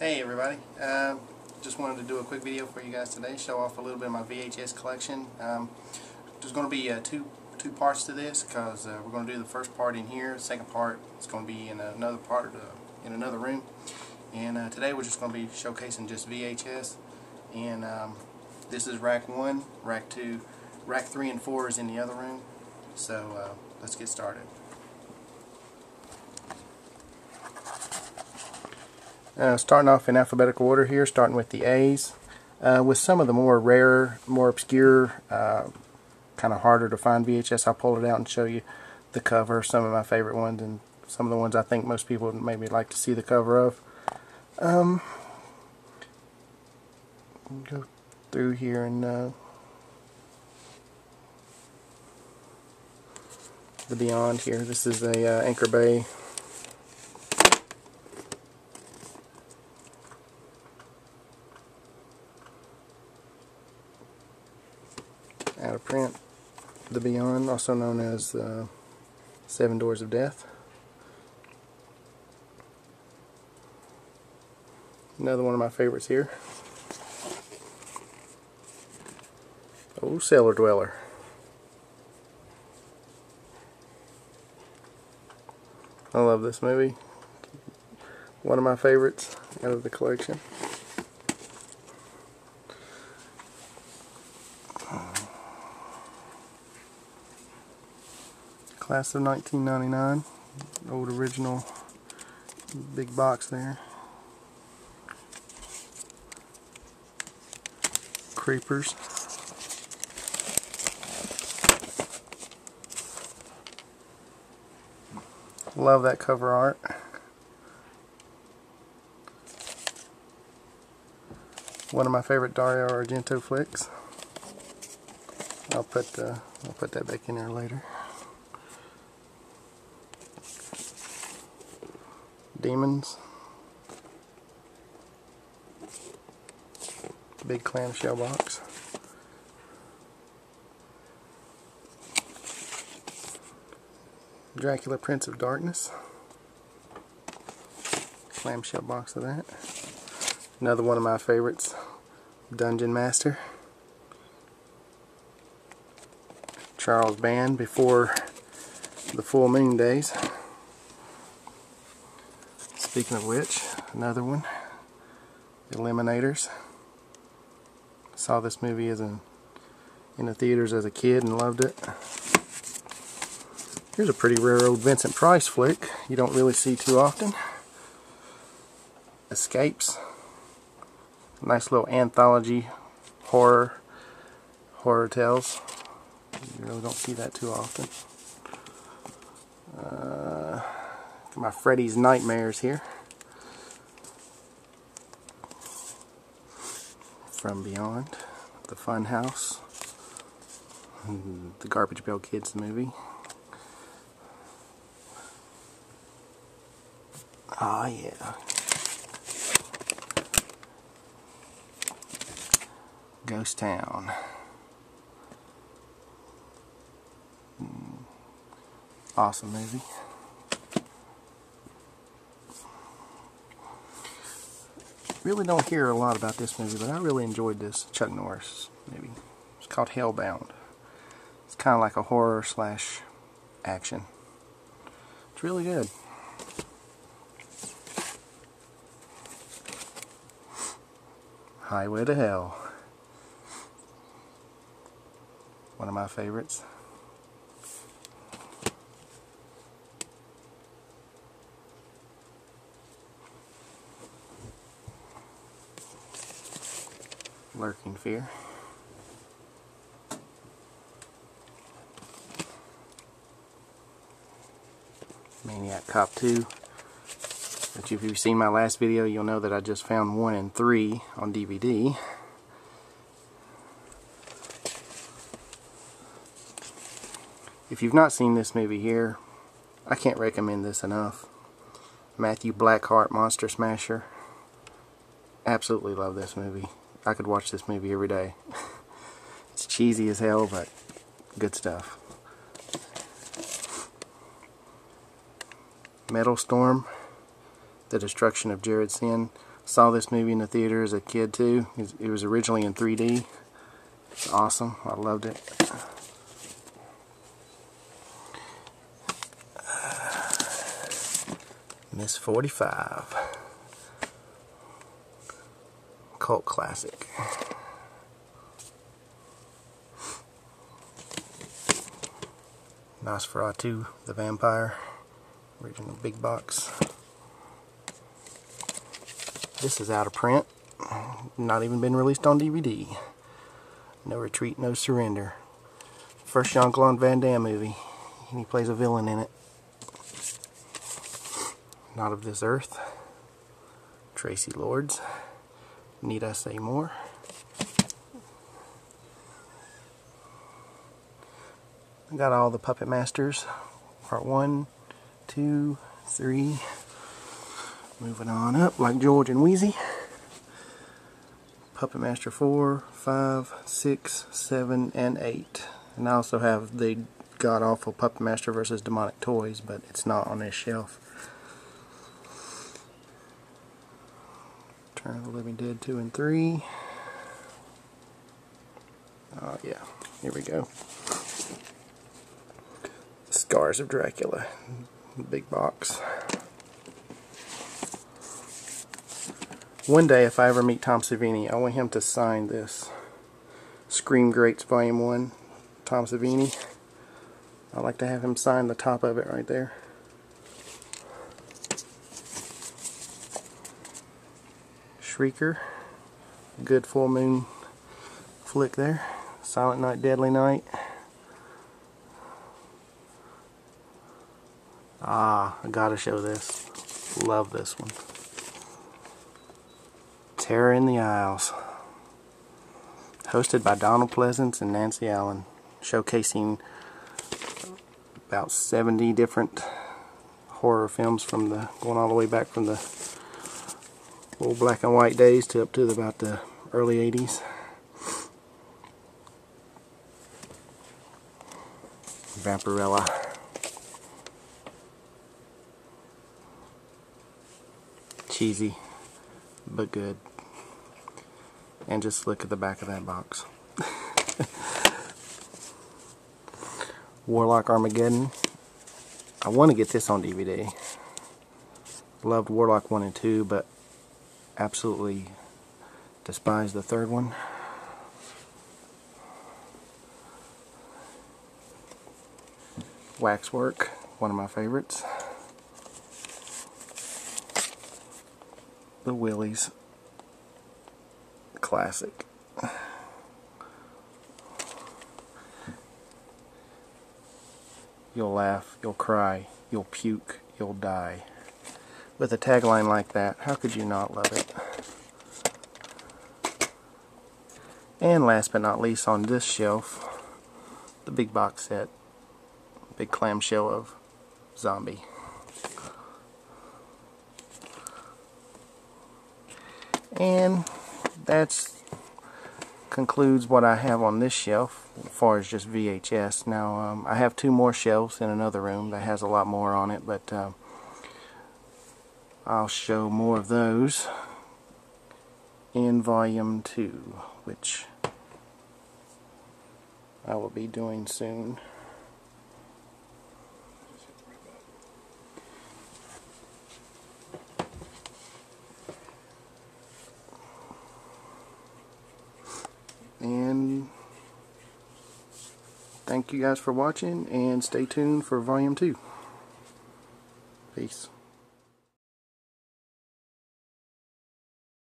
Hey everybody, just wanted to do a quick video for you guys today, show off a little bit of my VHS collection. There's going to be two parts to this because we're going to do the first part in here, the second part is going to be in another part, in another room. And today we're just going to be showcasing just VHS. And this is rack 1, rack 2, rack 3 and 4 is in the other room. So let's get started. Starting off in alphabetical order here, starting with the A's. With some of the more rare, more obscure, kind of harder to find VHS, I'll pull it out and show you the cover, some of my favorite ones, and some of the ones I think most people would maybe like to see the cover of. Go through here and the Beyond here. This is a Anchor Bay out of print. The Beyond, also known as Seven Doors of Death. Another one of my favorites here. Oh, Cellar Dweller. I love this movie. One of my favorites out of the collection. Class of 1999. Old original big box there. Creepers. Love that cover art. One of my favorite Dario Argento flicks. I'll put that back in there later. Demons. Big clamshell box. Dracula Prince of Darkness. Clamshell box of that. Another one of my favorites, Dungeon Master. Charles Band before the full moon days. Speaking of which, another one, Eliminators. Saw this movie in the theaters as a kid and loved it. Here's a pretty rare old Vincent Price flick you don't really see too often. Escapes. Nice little anthology horror tales. You really don't see that too often. My Freddy's Nightmares here. From Beyond. The Fun House. The Garbage Pail Kids movie. Oh yeah. Ghost Town. Awesome movie. Really don't hear a lot about this movie, but I really enjoyed this Chuck Norris movie. It's called Hellbound. It's kind of like a horror slash action. It's really good. Highway to Hell. One of my favorites. Lurking Fear. Maniac Cop 2. Which if you've seen my last video, you'll know that I just found 1 and 3 on DVD. If you've not seen this movie here, I can't recommend this enough. Matthew Blackheart, Monster Smasher. Absolutely love this movie. I could watch this movie every day. It's cheesy as hell, but good stuff. Metal Storm. The Destruction of Jared Sin. Saw this movie in the theater as a kid too. It was originally in 3D. It's awesome. I loved it. Miss 45. Cult classic. Nosferatu the Vampire. Original big box. This is out of print. Not even been released on DVD. No Retreat, No Surrender. First Jean-Claude Van Damme movie. And he plays a villain in it. Not of This Earth. Tracy Lords. Need I Say More? I got all the Puppet Masters. Part 1, 2, 3. Moving on up like George and Wheezy. Puppet Master 4, 5, 6, 7, and 8. And I also have the god-awful Puppet Master vs. Demonic Toys, but it's not on this shelf. Return of the Living Dead 2 and 3. Yeah, here we go. Scars of Dracula. Big box. One day, if I ever meet Tom Savini, I want him to sign this. Scream Greats Volume 1, Tom Savini. I'd like to have him sign the top of it right there. Shrieker. Good full moon flick there. Silent Night, Deadly Night. I gotta show this. Love this one. Terror in the Isles. Hosted by Donald Pleasance and Nancy Allen. Showcasing about 70 different horror films from going all the way back from the old black and white days to up to about the early 80s. Vampirella. Cheesy, but good. And just look at the back of that box. Warlock Armageddon. I want to get this on DVD. Loved Warlock 1 and 2, but absolutely despise the third one. Waxwork, one of my favorites. The Willies classic. You'll laugh, you'll cry, you'll puke, you'll die. With a tagline like that, how could you not love it? And last but not least, on this shelf, the big box set. Big clamshell of Zombie. And that concludes what I have on this shelf as far as just VHS. Now I have 2 more shelves in another room that has a lot more on it, but I'll show more of those in Volume 2, which I will be doing soon. And thank you guys for watching, and stay tuned for Volume 2. Peace.